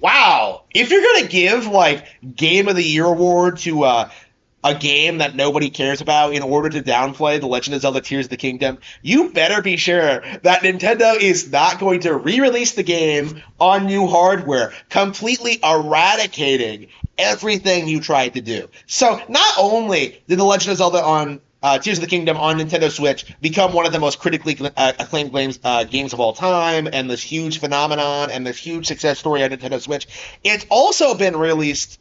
Wow, if you're gonna give like Game of the Year award to a game that nobody cares about in order to downplay The Legend of Zelda Tears of the Kingdom, you better be sure that Nintendo is not going to re-release the game on new hardware, completely eradicating everything you tried to do. So not only did The Legend of Zelda on Tears of the Kingdom on Nintendo Switch become one of the most critically acclaimed games of all time, and this huge phenomenon and this huge success story on Nintendo Switch, it's also been re-released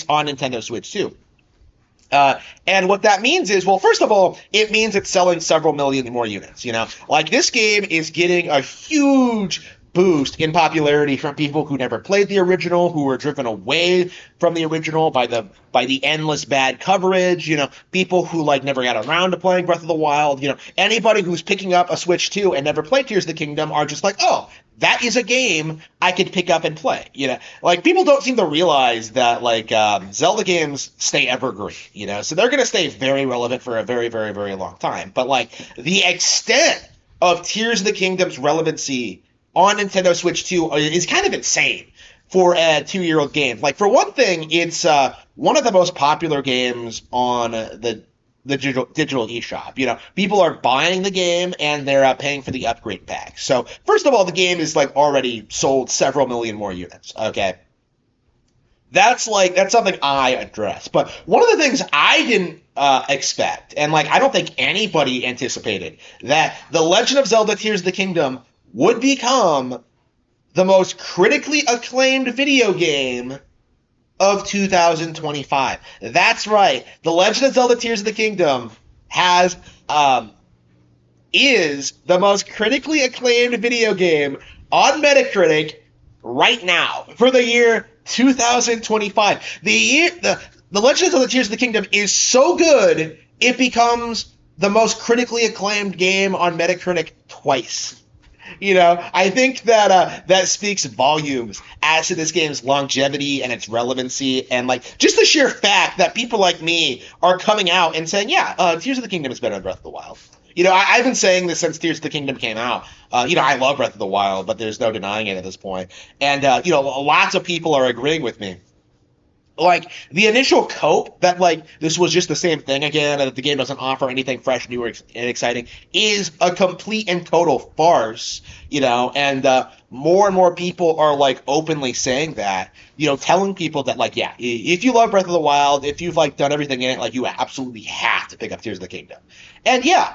on Nintendo Switch too. And what that means is, well, first of all, it means it's selling several million more units. Like this game is getting a huge boost in popularity from people who never played the original, who were driven away from the original by the endless bad coverage. People who like never got around to playing Breath of the Wild. Anybody who's picking up a Switch 2 and never played Tears of the Kingdom are just like, oh, that is a game I could pick up and play. Like people don't seem to realize that like Zelda games stay evergreen. So they're going to stay very relevant for a very, very, very long time. But like the extent of Tears of the Kingdom's relevancy on Nintendo Switch 2 is kind of insane for a 2-year-old game. Like for one thing, it's one of the most popular games on the digital eShop. People are buying the game and they're paying for the upgrade pack. So first of all, the game is like already sold several million more units. Okay, that's something I address. But one of the things I didn't expect, and like I don't think anybody anticipated, that The Legend of Zelda: Tears of the Kingdom would become the most critically acclaimed video game of 2025. That's right. The Legend of Zelda Tears of the Kingdom is the most critically acclaimed video game on Metacritic right now for the year 2025. The Legend of Zelda Tears of the Kingdom is so good it becomes the most critically acclaimed game on Metacritic twice. I think that speaks volumes as to this game's longevity and its relevancy, and like just the sheer fact that people like me are coming out and saying, yeah, Tears of the Kingdom is better than Breath of the Wild. I've been saying this since Tears of the Kingdom came out. I love Breath of the Wild, but there's no denying it at this point. And, lots of people are agreeing with me. Like, the initial cope that, like, this was just the same thing again, and that the game doesn't offer anything fresh, new, and exciting, is a complete and total farce, and more and more people are, like, openly saying that, telling people that, like, yeah, if you love Breath of the Wild, if you've, like, done everything in it, like, you absolutely have to pick up Tears of the Kingdom. And, yeah,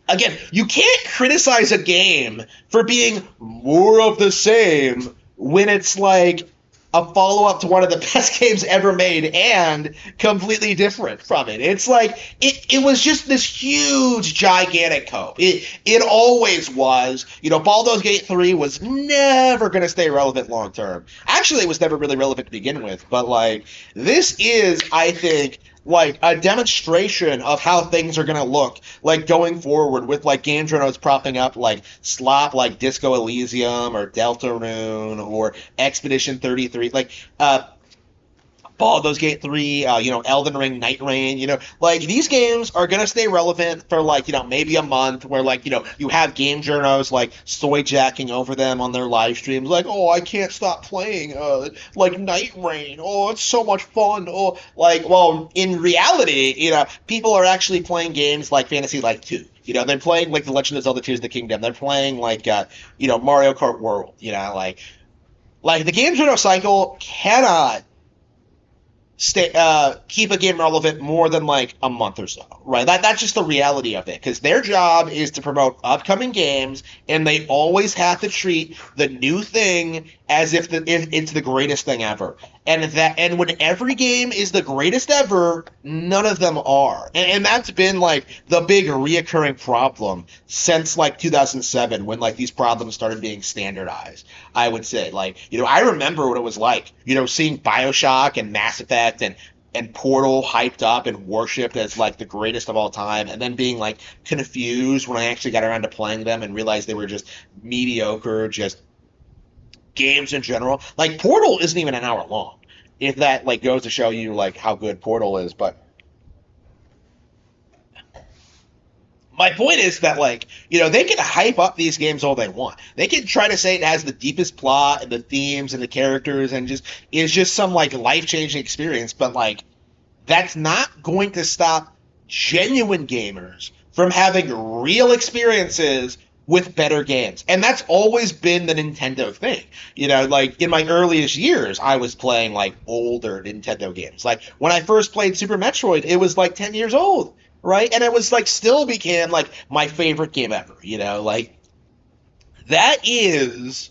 again, you can't criticize a game for being more of the same when it's, like, a follow-up to one of the best games ever made and completely different from it. It's like it was just this huge, gigantic hope. It always was. Baldur's Gate 3 was never going to stay relevant long term. Actually, it was never really relevant to begin with. But like this is, I think, like a demonstration of how things are going to look like going forward with like game journals propping up like slop like Disco Elysium or Deltarune or Expedition 33, like Baldur's Gate 3, Elden Ring, Night Rain, like these games are going to stay relevant for like, maybe a month where like, you have game journos like soy jacking over them on their live streams. Like, oh, I can't stop playing, like Night Rain. Oh, it's so much fun. Oh, like, well, in reality, people are actually playing games like Fantasy Life 2. They're playing like The Legend of Zelda Tears of the Kingdom. They're playing like, Mario Kart World, like the game journal cycle cannot keep a game relevant more than like a month or so, right? That's just the reality of it, because their job is to promote upcoming games, and they always have to treat the new thing as if it's the greatest thing ever. And when every game is the greatest ever, none of them are. And that's been like the big reoccurring problem since like 2007, when like these problems started being standardized. I would say, like, I remember what it was like, seeing BioShock and Mass Effect and Portal hyped up and worshipped as like the greatest of all time, and then being like confused when I actually got around to playing them and realized they were just mediocre, just games in general. Like Portal isn't even an hour long, if that like goes to show you like how good Portal is. But My point is that, like, they can hype up these games all they want. They can try to say it has the deepest plot and the themes and the characters and just is just some like life changing experience, but like that's not going to stop genuine gamers from having real experiences with better games. And that's always been the Nintendo thing. Like in my earliest years, I was playing like older Nintendo games. Like when I first played Super Metroid, it was like 10 years old, right? And it was like still became like my favorite game ever, Like that is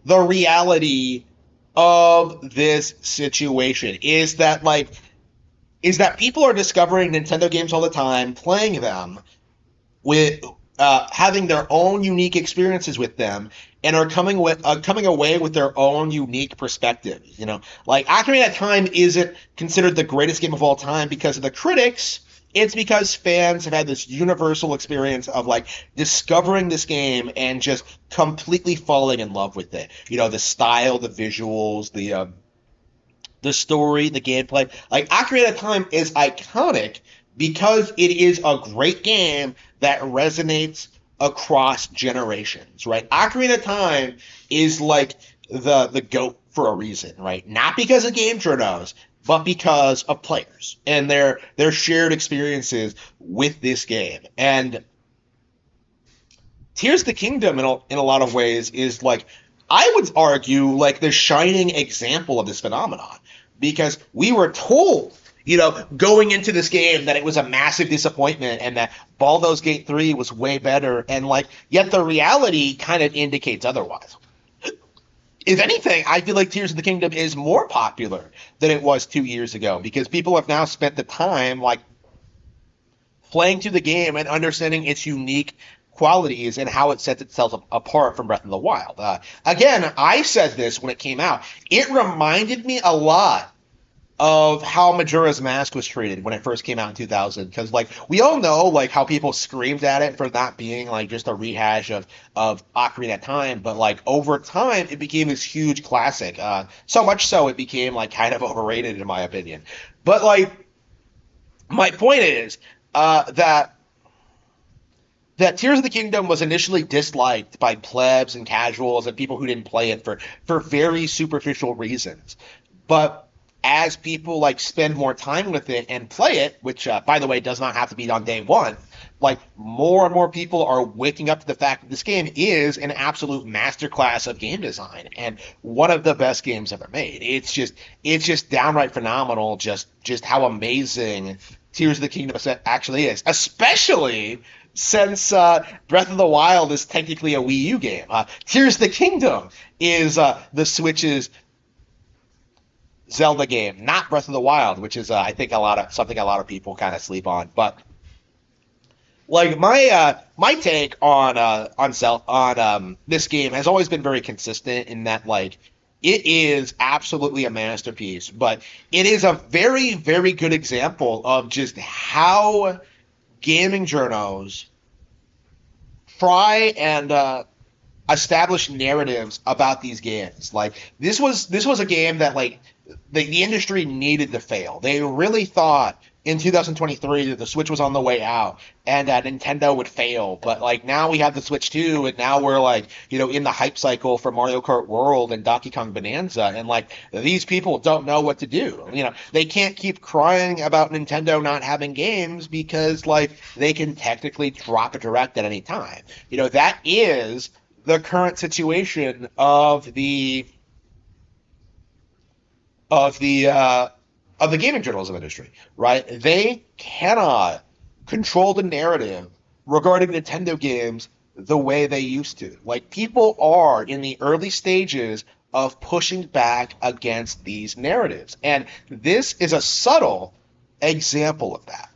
the reality of this situation is that people are discovering Nintendo games all the time, playing them with having their own unique experiences with them, and are coming away with their own unique perspectives. Like Ocarina of Time isn't considered the greatest game of all time because of the critics. It's because fans have had this universal experience of like discovering this game and just completely falling in love with it. The style, the visuals, the story, the gameplay. Like Ocarina of Time is iconic because it is a great game that resonates across generations, right? Ocarina of Time is like the GOAT for a reason, right? Not because of game journos, but because of players and their shared experiences with this game. And Tears of the Kingdom in a lot of ways is like I would argue like the shining example of this phenomenon because we were told going into this game that it was a massive disappointment and that Baldur's Gate 3 was way better, and like yet the reality kind of indicates otherwise. If anything, I feel like Tears of the Kingdom is more popular than it was 2 years ago because people have now spent the time like playing through the game and understanding its unique qualities and how it sets itself apart from Breath of the Wild. Again, I said this when it came out. It reminded me a lot of how Majora's Mask was treated when it first came out in 2000, because like we all know like how people screamed at it for not being like just a rehash of Ocarina of Time, but like over time it became this huge classic. So much so it became like kind of overrated in my opinion. But like my point is that Tears of the Kingdom was initially disliked by plebs and casuals and people who didn't play it for very superficial reasons. But as people like spend more time with it and play it, which by the way does not have to be on day one, like more and more people are waking up to the fact that this game is an absolute masterclass of game design and one of the best games ever made. It's just downright phenomenal just how amazing Tears of the Kingdom actually is, especially since Breath of the Wild is technically a Wii U game. Tears of the Kingdom is the Switch's Zelda game, not Breath of the Wild, which is I think something a lot of people kind of sleep on. But like my take on this game has always been very consistent in that like it is absolutely a masterpiece, but it is a very very good example of just how gaming journos try and establish narratives about these games. Like this was a game that like the industry needed to fail. They really thought in 2023 that the Switch was on the way out and that Nintendo would fail. But like now we have the Switch 2 and now we're like, in the hype cycle for Mario Kart World and Donkey Kong Bonanza, and like these people don't know what to do. They can't keep crying about Nintendo not having games because like they can technically drop a direct at any time. That is the current situation of the gaming journalism industry, right? They cannot control the narrative regarding Nintendo games the way they used to. Like people are in the early stages of pushing back against these narratives, and this is a subtle example of that.